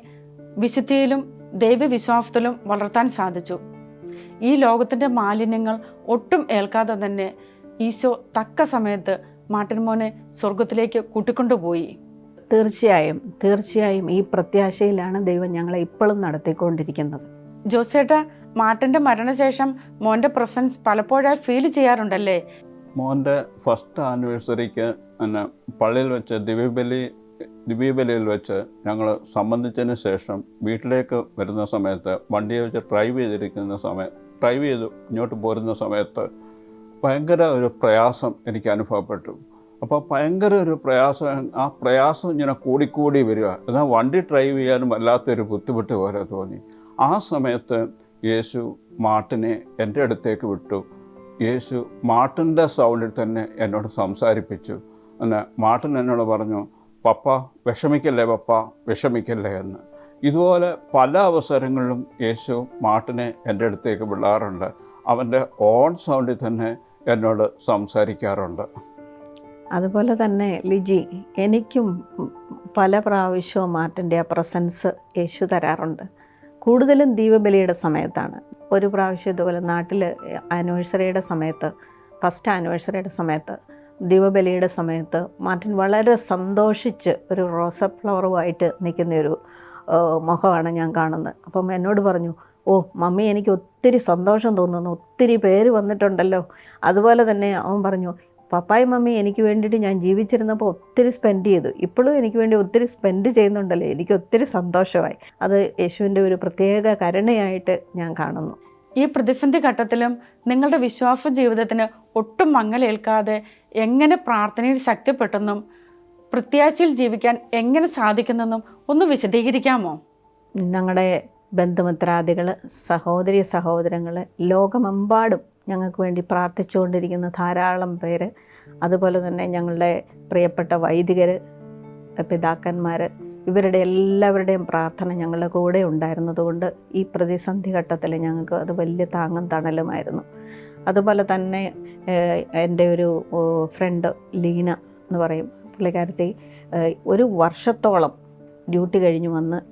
വിശുദ്ധിയിലും ദൈവവിശ്വാസത്തിലും വളർത്താൻ സാധിച്ചു. ഈ ലോകത്തിൻ്റെ മാലിന്യങ്ങൾ ഒട്ടും ഏൽക്കാതെ തന്നെ ഈശോ തക്ക സമയത്ത് മാർട്ടിൻ മോനെ സ്വർഗത്തിലേക്ക് കൂട്ടിക്കൊണ്ടുപോയി. തീർച്ചയായും ഈ പ്രത്യാശയിലാണ് ദൈവം ഞങ്ങളെ ഇപ്പോഴും നടത്തിക്കൊണ്ടിരിക്കുന്നത്. ജോസേട്ടാ, മാർട്ടിൻ്റെ മരണശേഷം മോൻ്റെ പ്രസൻസ് പലപ്പോഴായി ഫീൽ ചെയ്യാറുണ്ടല്ലേ? മോൻ്റെ ഫസ്റ്റ് ആനിവേഴ്സറിക്ക് പിന്നെ പള്ളിയിൽ വെച്ച് ദിവ്യബലിയിൽ വെച്ച് ഞങ്ങൾ സംബന്ധിച്ചതിന് ശേഷം വീട്ടിലേക്ക് വരുന്ന സമയത്ത് വണ്ടിയെ വെച്ച് ഡ്രൈവ് ചെയ്ത് ഇങ്ങോട്ട് പോരുന്ന സമയത്ത് ഭയങ്കര ഒരു പ്രയാസം എനിക്ക് അനുഭവപ്പെട്ടു. അപ്പോൾ ഭയങ്കര ഒരു പ്രയാസം, ആ പ്രയാസം ഇങ്ങനെ കൂടിക്കൂടി വരിക. എന്നാൽ വണ്ടി ഡ്രൈവ് ചെയ്യാനും വല്ലാത്തൊരു ബുദ്ധിമുട്ട് പോലെ തോന്നി. ആ സമയത്ത് യേശു മാർട്ടിനെ എൻ്റെ അടുത്തേക്ക് വിട്ടു. യേശു മാർട്ടിൻ്റെ സൗണ്ടിൽ തന്നെ എന്നോട് സംസാരിപ്പിച്ചു. പിന്നെ മാർട്ടിൻ എന്നോട് പറഞ്ഞു, പപ്പ വിഷമിക്കല്ലേ എന്ന്. ഇതുപോലെ പല അവസരങ്ങളിലും യേശു മാർട്ടിനെ എൻ്റെ അടുത്തേക്ക് വിടാറുണ്ട്. അവൻ്റെ ഓൺ സൗണ്ടിൽ തന്നെ എന്നോട് സംസാരിക്കാറുണ്ട്. അതുപോലെ തന്നെ ലിജി, എനിക്കും പല പ്രാവശ്യവും മാർട്ടിൻ്റെ ആ പ്രസൻസ് യേശു തരാറുണ്ട്. കൂടുതലും ദീപബലിയുടെ സമയത്താണ്. ഒരു പ്രാവശ്യം ഇതുപോലെ നാട്ടിൽ ആനിവേഴ്സറിയുടെ സമയത്ത്, ഫസ്റ്റ് ആനിവേഴ്സറിയുടെ സമയത്ത്, ദീപബലിയുടെ സമയത്ത് മാർട്ടിൻ വളരെ സന്തോഷിച്ച് ഒരു റോസ ഫ്ലവറുമായിട്ട് നിൽക്കുന്നൊരു മുഖമാണ് ഞാൻ കാണുന്നത്. അപ്പം എന്നോട് പറഞ്ഞു, ഓ മമ്മി, എനിക്ക് ഒത്തിരി സന്തോഷം തോന്നുന്നു, ഒത്തിരി പേര് വന്നിട്ടുണ്ടല്ലോ. അതുപോലെ തന്നെ അവൻ പറഞ്ഞു, പപ്പായും മമ്മി എനിക്ക് വേണ്ടിയിട്ട് ഞാൻ ജീവിച്ചിരുന്നപ്പോൾ ഒത്തിരി സ്പെൻഡ് ചെയ്തു, ഇപ്പോഴും എനിക്ക് വേണ്ടി ഒത്തിരി സ്പെൻഡ് ചെയ്യുന്നുണ്ടല്ലോ, എനിക്ക് ഒത്തിരി സന്തോഷമായി. അത് യേശുവിൻ്റെ ഒരു പ്രത്യേക കരുണയായിട്ട് ഞാൻ കാണുന്നു. ഈ പ്രതിസന്ധി ഘട്ടത്തിലും നിങ്ങളുടെ വിശ്വാസ ജീവിതത്തിന് ഒട്ടും മങ്ങലേൽക്കാതെ എങ്ങനെ പ്രാർത്ഥനയിൽ ശക്തിപ്പെട്ടെന്നും പ്രത്യാശയിൽ ജീവിക്കാൻ എങ്ങനെ സാധിക്കുന്നെന്നും ഒന്ന് വിശദീകരിക്കാമോ? ഞങ്ങളുടെ ബന്ധുമിത്രാദികൾ, സഹോദരങ്ങൾ ലോകമെമ്പാടും ഞങ്ങൾക്ക് വേണ്ടി പ്രാർത്ഥിച്ചുകൊണ്ടിരിക്കുന്ന ധാരാളം പേര്, അതുപോലെ തന്നെ ഞങ്ങളുടെ പ്രിയപ്പെട്ട വൈദികർ, പിതാക്കന്മാർ, ഇവരുടെ എല്ലാവരുടെയും പ്രാർത്ഥന ഞങ്ങളുടെ കൂടെ ഉണ്ടായിരുന്നതുകൊണ്ട് ഈ പ്രതിസന്ധി ഘട്ടത്തിൽ ഞങ്ങൾക്ക് അത് വലിയ താങ്ങും തണലുമായിരുന്നു. അതുപോലെ തന്നെ എൻ്റെ ഒരു ഫ്രണ്ട് ലീന എന്ന് പറയും, പുള്ളിക്കാരത്തി ഒരു വർഷത്തോളം ഡ്യൂട്ടി കഴിഞ്ഞ്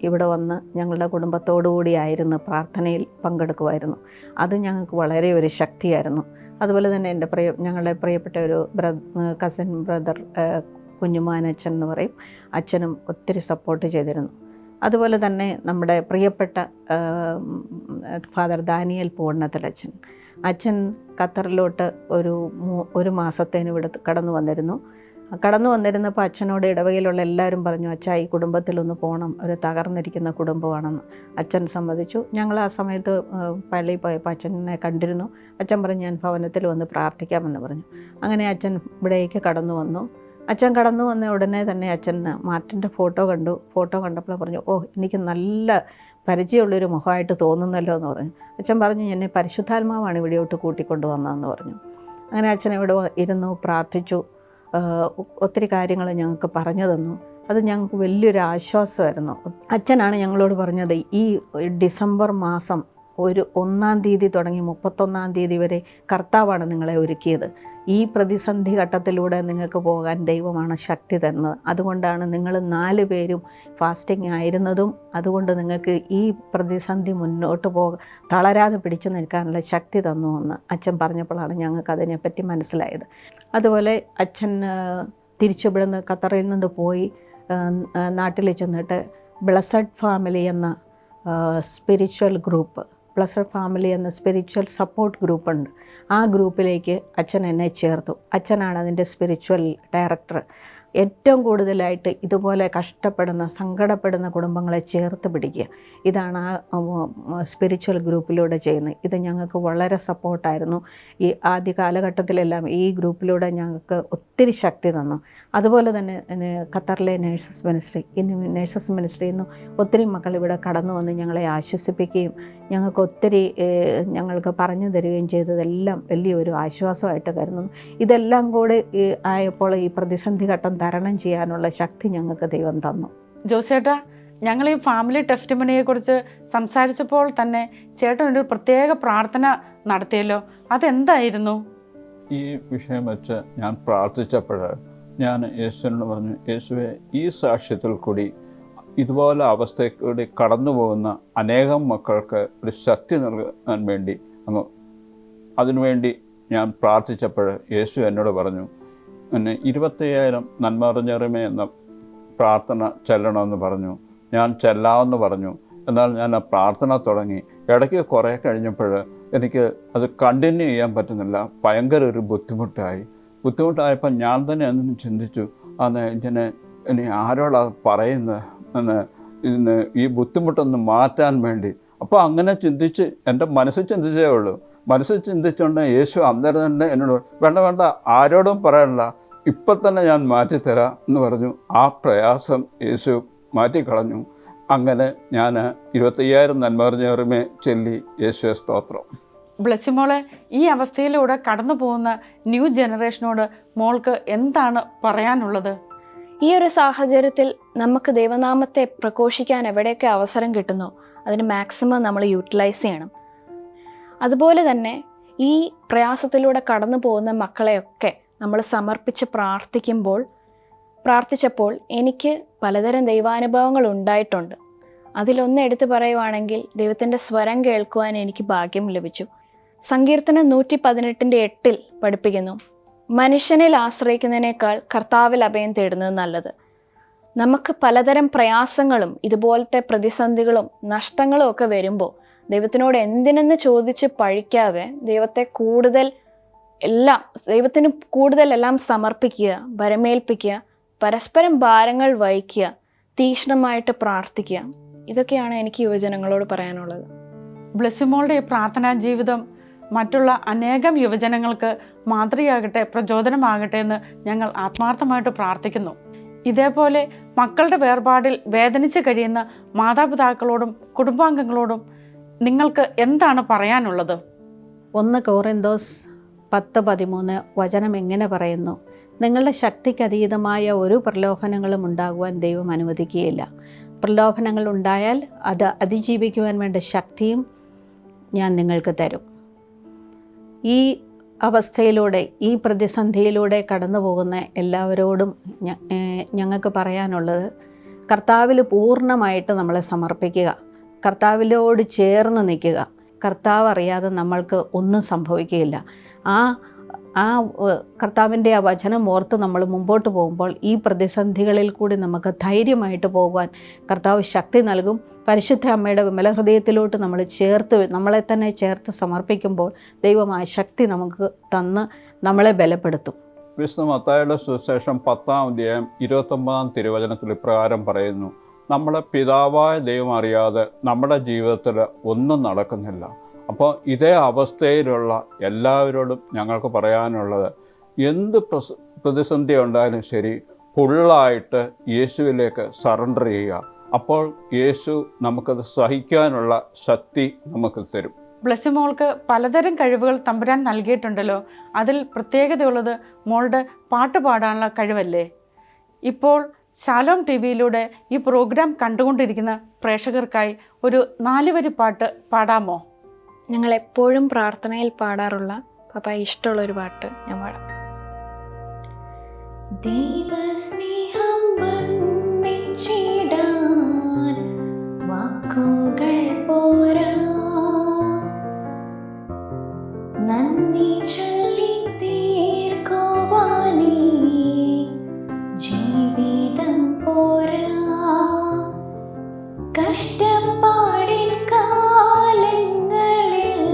ഇവിടെ വന്ന് ഞങ്ങളുടെ കുടുംബത്തോടു കൂടിയായിരുന്നു പ്രാർത്ഥനയിൽ പങ്കെടുക്കുമായിരുന്നു. അത് ഞങ്ങൾക്ക് വളരെ ഒരു ശക്തിയായിരുന്നു. അതുപോലെ തന്നെ ഞങ്ങളുടെ പ്രിയപ്പെട്ട ഒരു കസിൻ ബ്രദർ കുഞ്ഞുമാനച്ഛൻ എന്ന് പറയും, അച്ഛനും ഒത്തിരി സപ്പോർട്ട് ചെയ്തിരുന്നു. അതുപോലെ തന്നെ നമ്മുടെ പ്രിയപ്പെട്ട ഫാദർ ദാനിയൽ പൂർണ്ണത്തിലച്ഛൻ, അച്ഛൻ ഖത്തറിലോട്ട് ഒരു മാസത്തേന് ഇവിടെ കടന്നു വന്നിരുന്നപ്പോൾ അച്ഛനോട് ഇടവകയിലുള്ള എല്ലാവരും പറഞ്ഞു, അച്ഛാ ഈ കുടുംബത്തിലൊന്ന് പോകണം, ഒരു തകർന്നിരിക്കുന്ന കുടുംബമാണെന്ന്. അച്ഛൻ സമ്മതിച്ചു. ഞങ്ങൾ ആ സമയത്ത് പള്ളിയിൽ പോയപ്പോൾ അച്ഛനെ കണ്ടിരുന്നു. അച്ഛൻ പറഞ്ഞു, ഞാൻ ഭവനത്തിൽ വന്ന് പ്രാർത്ഥിക്കാമെന്ന് പറഞ്ഞു. അങ്ങനെ അച്ഛൻ ഇവിടേക്ക് കടന്നു വന്നു. അച്ഛൻ കടന്നു വന്ന ഉടനെ തന്നെ അച്ഛൻ മാർട്ടിൻ്റെ ഫോട്ടോ കണ്ടപ്പോൾ പറഞ്ഞു, ഓ എനിക്ക് നല്ല പരിചയമുള്ളൊരു മുഖമായിട്ട് തോന്നുന്നല്ലോ എന്ന് പറഞ്ഞു. അച്ഛൻ പറഞ്ഞു, എന്നെ പരിശുദ്ധാത്മാവാണ് ഇവിടെയോട്ട് കൂട്ടിക്കൊണ്ടു വന്നതെന്ന് പറഞ്ഞു. അങ്ങനെ അച്ഛൻ ഇവിടെ ഇരുന്നു പ്രാർത്ഥിച്ചു. ഒത്തിരി കാര്യങ്ങൾ ഞങ്ങൾക്ക് പറഞ്ഞു തന്നു. അത് ഞങ്ങൾക്ക് വലിയൊരു ആശ്വാസമായിരുന്നു. അച്ഛനാണ് ഞങ്ങളോട് പറഞ്ഞത്, ഈ ഡിസംബർ മാസം 1 തീയതി തുടങ്ങി 31 തീയതി വരെ കർത്താവാണ് നിങ്ങളെ ഒരുക്കിയത്. ഈ പ്രതിസന്ധി ഘട്ടത്തിലൂടെ നിങ്ങൾക്ക് പോകാൻ ദൈവമാണ് ശക്തി തന്നത്. അതുകൊണ്ടാണ് നിങ്ങൾ 4 പേരും ഫാസ്റ്റിംഗ് ആയിരുന്നതും. അതുകൊണ്ട് നിങ്ങൾക്ക് ഈ പ്രതിസന്ധി മുന്നോട്ട് തളരാതെ പിടിച്ചു നിൽക്കാനുള്ള ശക്തി തന്നു എന്ന് അച്ഛൻ പറഞ്ഞപ്പോഴാണ് ഞങ്ങൾക്ക് അതിനെപ്പറ്റി മനസ്സിലായത്. അതുപോലെ അച്ഛൻ തിരിച്ചിവിടുന്ന് ഖത്തറിൽ നിന്ന് പോയി നാട്ടിൽ ചെന്നിട്ട് ബ്ലെസ്സഡ് ഫാമിലി എന്ന സ്പിരിച്വൽ സപ്പോർട്ട് ഗ്രൂപ്പുണ്ട്. ആ ഗ്രൂപ്പിലേക്ക് അച്ഛൻ എന്നെ ചേർത്തു. അച്ഛനാണ് അതിൻ്റെ സ്പിരിച്വൽ ഡയറക്ടർ. ഏറ്റവും കൂടുതലായിട്ട് ഇതുപോലെ കഷ്ടപ്പെടുന്ന, സങ്കടപ്പെടുന്ന കുടുംബങ്ങളെ ചേർത്ത് പിടിക്കുക, ഇതാണ് ആ സ്പിരിച്വൽ ഗ്രൂപ്പിലൂടെ ചെയ്യുന്നത്. ഇത് ഞങ്ങൾക്ക് വളരെ സപ്പോർട്ടായിരുന്നു. ഈ ആദ്യ കാലഘട്ടത്തിലെല്ലാം ഈ ഗ്രൂപ്പിലൂടെ ഞങ്ങൾക്ക് ഒത്തിരി ശക്തി തന്നു. അതുപോലെ തന്നെ ഖത്തറിലെ നേഴ്സസ് മിനിസ്ട്രിയിൽ നിന്ന് ഒത്തിരി മക്കൾ ഇവിടെ കടന്നു വന്ന് ഞങ്ങളെ ആശ്വസിപ്പിക്കുകയും ഞങ്ങൾക്ക് ഒത്തിരി ഞങ്ങൾക്ക് പറഞ്ഞു തരികയും ചെയ്തതെല്ലാം വലിയൊരു ആശ്വാസമായിട്ട് കരുതുന്നു. ഇതെല്ലാം കൂടി ആയപ്പോൾ ഈ പ്രതിസന്ധി ഘട്ടം തരണം ചെയ്യാനുള്ള ശക്തി ഞങ്ങൾക്ക് ദൈവം തന്നു. ജോസേട്ടാ, ഞങ്ങൾ ഈ ഫാമിലി ടെസ്റ്റിമണിയെക്കുറിച്ച് സംസാരിച്ചപ്പോൾ തന്നെ ചേട്ടൻ ഒരു പ്രത്യേക പ്രാർത്ഥന നടത്തിയല്ലോ, അതെന്തായിരുന്നു? ഈ വിഷയം വെച്ച് ഞാൻ പ്രാർത്ഥിച്ചപ്പോൾ ഞാൻ യേശുവിനോട് പറഞ്ഞു, യേശുവെ, ഈ സാക്ഷ്യത്തിൽ കൂടി ഇതുപോലെ അവസ്ഥയിൽ കൂടി കടന്നു പോകുന്ന അനേകം മക്കൾക്ക് ഒരു ശക്തി നൽകാൻ വേണ്ടി അതിനുവേണ്ടി ഞാൻ പ്രാർത്ഥിച്ചപ്പോൾ യേശു എന്നോട് പറഞ്ഞു, പിന്നെ 25,000 നന്മ നിറഞ്ഞറിമേ എന്ന പ്രാർത്ഥന ചെല്ലണമെന്ന് പറഞ്ഞു. ഞാൻ ചെല്ലാമെന്ന് പറഞ്ഞു. എന്നാൽ ഞാൻ ആ പ്രാർത്ഥന തുടങ്ങി. ഇടയ്ക്ക് കുറേ കഴിഞ്ഞപ്പോൾ എനിക്ക് അത് കണ്ടിന്യൂ ചെയ്യാൻ പറ്റുന്നില്ല. ഭയങ്കര ഒരു ബുദ്ധിമുട്ടായപ്പോൾ ഞാൻ തന്നെ അന്ന് ചിന്തിച്ചു, ഇനി ആരോടാണ് പറയുന്നത് ഇതിന് ഈ ബുദ്ധിമുട്ടൊന്ന് മാറ്റാൻ വേണ്ടി. അപ്പോൾ അങ്ങനെ ചിന്തിച്ച് എൻ്റെ മനസ്സിൽ ചിന്തിച്ചേ ഉള്ളൂ. മനസ്സിൽ ചിന്തിച്ചുകൊണ്ട് യേശു അന്നേരം തന്നെ എന്നോട് വേണ്ട ആരോടും പറയണ്ട, ഇപ്പം തന്നെ ഞാൻ മാറ്റിത്തരാം എന്ന് പറഞ്ഞു. ആ പ്രയാസം യേശു മാറ്റിക്കളഞ്ഞു. അങ്ങനെ ഞാൻ 25,000 നന്മ നിറഞ്ഞറിമേ ചൊല്ലി യേശുവേ സ്തോത്രം. ബ്ലസ്സിമോളെ, ഈ അവസ്ഥയിലൂടെ കടന്നു പോകുന്ന ന്യൂ ജനറേഷനോട് മോൾക്ക് എന്താണ് പറയാനുള്ളത്? ഈ ഒരു സാഹചര്യത്തിൽ നമുക്ക് ദൈവനാമത്തെ പ്രഘോഷിക്കാൻ എവിടെയൊക്കെ അവസരം കിട്ടുന്നോ അതിന് മാക്സിമം നമ്മൾ യൂട്ടിലൈസ് ചെയ്യണം. അതുപോലെ തന്നെ ഈ പ്രയാസത്തിലൂടെ കടന്നു പോകുന്ന മക്കളെയൊക്കെ നമ്മൾ സമർപ്പിച്ച് പ്രാർത്ഥിച്ചപ്പോൾ എനിക്ക് പലതരം ദൈവാനുഭവങ്ങൾ ഉണ്ടായിട്ടുണ്ട്. അതിലൊന്ന് എടുത്തു പറയുവാണെങ്കിൽ ദൈവത്തിൻ്റെ സ്വരം കേൾക്കുവാൻ എനിക്ക് ഭാഗ്യം ലഭിച്ചു. സങ്കീർത്തനം 118:8 പഠിപ്പിക്കുന്നു, മനുഷ്യനിൽ ആശ്രയിക്കുന്നതിനേക്കാൾ കർത്താവിൽ അഭയം തേടുന്നത് നല്ലത്. നമുക്ക് പലതരം പ്രയാസങ്ങളും ഇതുപോലത്തെ പ്രതിസന്ധികളും നഷ്ടങ്ങളും ഒക്കെ വരുമ്പോൾ ദൈവത്തിനോട് എന്തിനെന്ന് ചോദിച്ച് പഴിക്കാതെ ദൈവത്തിന് കൂടുതൽ എല്ലാം സമർപ്പിക്കുക, ഭരമേൽപ്പിക്കുക, പരസ്പരം ഭാരങ്ങൾ വഹിക്കുക, തീക്ഷ്ണമായിട്ട് പ്രാർത്ഥിക്കുക. ഇതൊക്കെയാണ് എനിക്ക് യുവജനങ്ങളോട് പറയാനുള്ളത്. ബ്ലസ്സിമോളുടെ ഈ പ്രാർത്ഥനാ ജീവിതം മറ്റുള്ള അനേകം യുവജനങ്ങൾക്ക് മാതൃകയാകട്ടെ, പ്രചോദനമാകട്ടെ എന്ന് ഞങ്ങൾ ആത്മാർത്ഥമായിട്ട് പ്രാർത്ഥിക്കുന്നു. ഇതേപോലെ മക്കളുടെ വേർപാടിൽ വേദനിച്ച് കഴിയുന്ന മാതാപിതാക്കളോടും കുടുംബാംഗങ്ങളോടും നിങ്ങൾക്ക് എന്താണ് പറയാനുള്ളത്? 1 കൊറിന്തോസ് 10:13 വചനം എങ്ങനെ പറയുന്നു? നിങ്ങളുടെ ശക്തിക്ക് അതീതമായ ഒരു പ്രലോഭനങ്ങളും ഉണ്ടാകുവാൻ ദൈവം അനുവദിക്കുകയില്ല. പ്രലോഭനങ്ങൾ ഉണ്ടായാൽ അത് അതിജീവിക്കുവാൻ വേണ്ട ശക്തിയും ഞാൻ നിങ്ങൾക്ക് തരും. ഈ അവസ്ഥയിലൂടെ, ഈ പ്രതിസന്ധിയിലൂടെ കടന്നു പോകുന്ന എല്ലാവരോടും ഞങ്ങൾക്ക് പറയാനുള്ളത്, കർത്താവിൽ പൂർണ്ണമായിട്ട് നമ്മളെ സമർപ്പിക്കുക, കർത്താവിനോട് ചേർന്ന് നിൽക്കുക. കർത്താവ് അറിയാതെ നമ്മൾക്ക് ഒന്നും സംഭവിക്കുകയില്ല. ആ കർത്താവിൻ്റെ ആ വചനം ഓർത്ത് നമ്മൾ മുമ്പോട്ട് പോകുമ്പോൾ ഈ പ്രതിസന്ധികളിൽ കൂടി നമുക്ക് ധൈര്യമായിട്ട് പോകുവാൻ കർത്താവ് ശക്തി നൽകും. പരിശുദ്ധ അമ്മയുടെ വിമല ഹൃദയത്തിലോട്ട് നമ്മളെ തന്നെ ചേർത്ത് സമർപ്പിക്കുമ്പോൾ ദൈവം ആ ശക്തി നമുക്ക് തന്ന് നമ്മളെ ബലപ്പെടുത്തും. വിശുദ്ധ മത്തായിയുടെ സുവിശേഷം 10-29 തിരുവചനത്തിൽ ഇപ്രകാരം പറയുന്നു, നമ്മുടെ പിതാവായ ദൈവം അറിയാതെ നമ്മുടെ ജീവിതത്തിൽ ഒന്നും നടക്കുന്നില്ല. അപ്പോൾ ഇതേ അവസ്ഥയിലുള്ള എല്ലാവരോടും ഞങ്ങൾക്ക് പറയാനുള്ളത്, എന്ത് പ്രതിസന്ധി ഉണ്ടായാലും ശരി, ഫുള്ളായിട്ട് യേശുവിലേക്ക് സറണ്ടർ ചെയ്യുക. അപ്പോൾ യേശു നമുക്കത് സഹിക്കാനുള്ള ശക്തി നമുക്ക് തരും. ബ്ലസ്സിമോൾക്ക് പലതരം കഴിവുകൾ തമ്പുരാൻ നൽകിയിട്ടുണ്ടല്ലോ. അതിൽ പ്രത്യേകതയുള്ളത് മോളുടെ പാട്ട് പാടാനുള്ള കഴിവല്ലേ? ഇപ്പോൾ ശാലോം ടിവിയിലൂടെ ഈ പ്രോഗ്രാം കണ്ടുകൊണ്ടിരിക്കുന്ന പ്രേക്ഷകർക്കായി ഒരു 4 വരി പാട്ട് പാടാമോ? ഞങ്ങൾ എപ്പോഴും പ്രാർത്ഥനയിൽ പാടാറുള്ള പപ്പ ഇഷ്ടമുള്ളൊരു പാട്ട് ഞാൻ പാടാം. ദൈവസ്നേഹം വർണ്ണിച്ചിടാൻ വാക്കുകൾ പോരാ, നന്ദി ചൊല്ലി തീർക്കുവാനേ ജീവിതം പോരാ, കഷ്ടപ്പാടിൻ കാലങ്ങളിൽ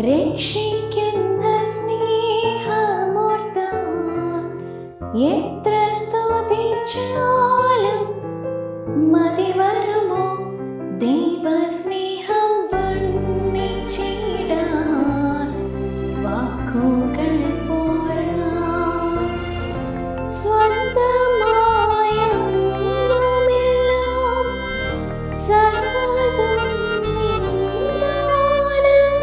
രക്ഷിക്കുന്ന സ്നേഹമൂർത്താൻ എത്ര സ്തുതിച്ചാലും മതി വരുമോ? ദൈവസ്നേഹം വർണ്ണിച്ചിടാൻ വാക്കുകൾ പോരാ, സ്വന്തമായ ഒന്നുമില്ലാം സർവ്വതും നിൻ ദാനം,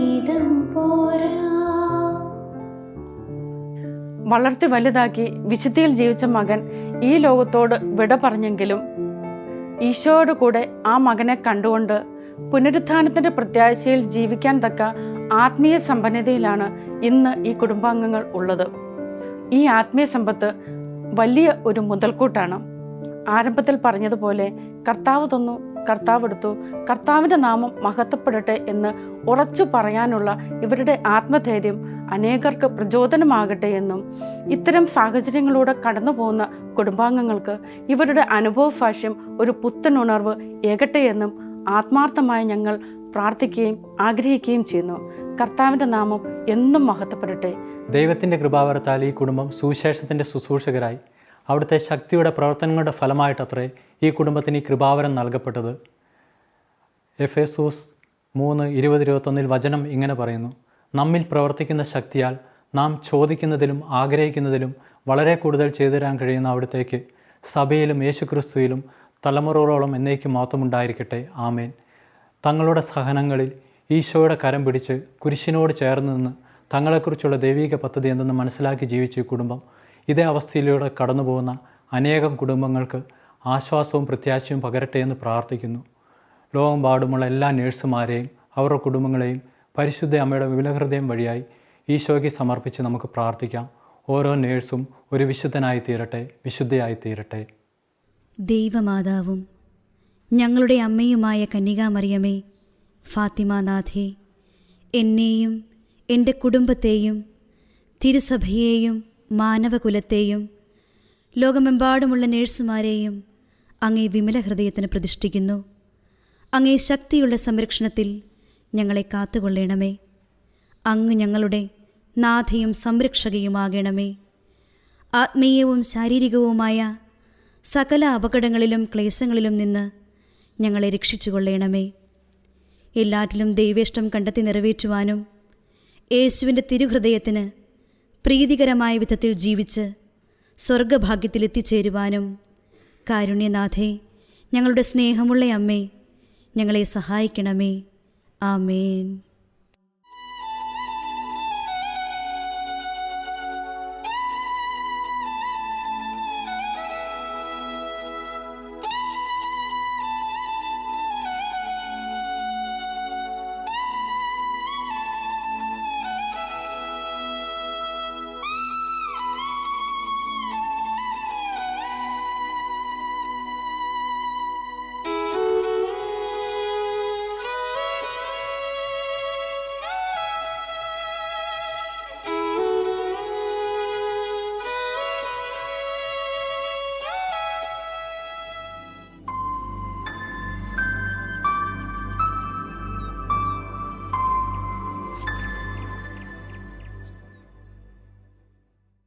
ജീവിതം പോരാ. വളർത്തി വലുതാക്കി വിശുദ്ധിയിൽ ജീവിച്ച മകൻ ഈ ലോകത്തോട് വിട പറഞ്ഞെങ്കിലും ഈശോയോട് കൂടെ ആ മകനെ കണ്ടുകൊണ്ട് പുനരുത്ഥാനത്തിൻ്റെ പ്രത്യാശയിൽ ജീവിക്കാൻ തക്ക ആത്മീയ സമ്പന്നതയിലാണ് ഇന്ന് ഈ കുടുംബാംഗങ്ങൾ ഉള്ളത്. ഈ ആത്മീയ സമ്പത്ത് വലിയ ഒരു മുതൽക്കൂട്ടാണ്. ആരംഭത്തിൽ പറഞ്ഞതുപോലെ കർത്താവ് തന്നു, കർത്താവ് എടുത്തു, കർത്താവിൻ്റെ നാമം മഹത്വപ്പെടട്ടെ എന്ന് ഉറച്ചു പറയാനുള്ള ഇവരുടെ ആത്മധൈര്യം അനേകർക്ക് പ്രചോദനമാകട്ടെ എന്നും ഇത്തരം സാഹചര്യങ്ങളിലൂടെ കടന്നു പോകുന്ന കുടുംബാംഗങ്ങൾക്ക് ഇവരുടെ അനുഭവ ഭാഷ്യം ഒരു പുത്തൻ ഉണർവ് ഏകട്ടെ എന്നും ആത്മാർത്ഥമായി ഞങ്ങൾ പ്രാർത്ഥിക്കുകയും ആഗ്രഹിക്കുകയും ചെയ്യുന്നു. കർത്താവിൻ്റെ നാമം എന്നും മഹത്വപ്പെടട്ടെ. ദൈവത്തിൻ്റെ കൃപാവരത്താൽ ഈ കുടുംബം സുവിശേഷത്തിൻ്റെ ശുശ്രൂഷകരായി അവിടുത്തെ ശക്തിയുടെ പ്രവർത്തനങ്ങളുടെ ഫലമായിട്ടത്രേ ഈ കുടുംബത്തിന് ഈ കൃപാവരം നൽകപ്പെട്ടത്. എഫേസൂസ് 3:20-21 വചനം ഇങ്ങനെ പറയുന്നു: നമ്മിൽ പ്രവർത്തിക്കുന്ന ശക്തിയാൽ നാം ചോദിക്കുന്നതിലും ആഗ്രഹിക്കുന്നതിലും വളരെ കൂടുതൽ ചെയ്തു തരാൻ കഴിയുന്ന അവിടുത്തേക്ക് സഭയിലും യേശുക്രിസ്തുവിലും തലമുറകളോളം എന്നേക്കും മാത്രമുണ്ടായിരിക്കട്ടെ. ആമേൻ. തങ്ങളുടെ സഹനങ്ങളിൽ ഈശോയുടെ കരം പിടിച്ച് കുരിശിനോട് ചേർന്ന് നിന്ന് തങ്ങളെക്കുറിച്ചുള്ള ദൈവിക പദ്ധതി എന്തെന്ന് മനസ്സിലാക്കി ജീവിച്ച ഈ കുടുംബം ഇതേ അവസ്ഥയിലൂടെ കടന്നു പോകുന്ന അനേകം കുടുംബങ്ങൾക്ക് ആശ്വാസവും പ്രത്യാശയും പകരട്ടെ എന്ന് പ്രാർത്ഥിക്കുന്നു. ലോകമെമ്പാടുമുള്ള എല്ലാ നേഴ്സുമാരെയും അവരുടെ കുടുംബങ്ങളെയും പരിശുദ്ധ അമ്മയുടെ വിമലഹൃദയം വഴിയായി ഈശോയ്ക്ക് സമർപ്പിച്ച് നമുക്ക് പ്രാർത്ഥിക്കാം. ഓരോ നേഴ്സും ഒരു വിശുദ്ധനായി തീരട്ടെ, വിശുദ്ധയായി തീരട്ടെ. ദൈവമാതാവും ഞങ്ങളുടെ അമ്മയുമായ കന്യകാമറിയമേ, ഫാത്തിമാനാഥേ, എന്നെയും എൻ്റെ കുടുംബത്തെയും തിരുസഭയെയും മാനവകുലത്തെയും ലോകമെമ്പാടുമുള്ള നേഴ്സുമാരെയും അങ്ങേ വിമല ഹൃദയത്തിന് പ്രതിഷ്ഠിക്കുന്നു. അങ്ങേ ശക്തിയുള്ള സംരക്ഷണത്തിൽ ഞങ്ങളെ കാത്തുകൊള്ളണമേ. അങ്ങ് ഞങ്ങളുടെ നാഥയും സംരക്ഷകയുമാകണമേ. ആത്മീയവും ശാരീരികവുമായ സകല അപകടങ്ങളിലും ക്ലേശങ്ങളിലും നിന്ന് ഞങ്ങളെ രക്ഷിച്ചുകൊള്ളണമേ. എല്ലാറ്റിലും ദൈവേഷ്ടം കണ്ടെത്തി നിറവേറ്റുവാനും യേശുവിൻ്റെ തിരുഹൃദയത്തിന് പ്രീതികരമായ വിധത്തിൽ ജീവിച്ച് സ്വർഗഭാഗ്യത്തിലെത്തിച്ചേരുവാനും കാരുണ്യനാഥേ, ഞങ്ങളുടെ സ്നേഹമുള്ള അമ്മേ, ഞങ്ങളെ സഹായിക്കണമേ. ആമേൻ.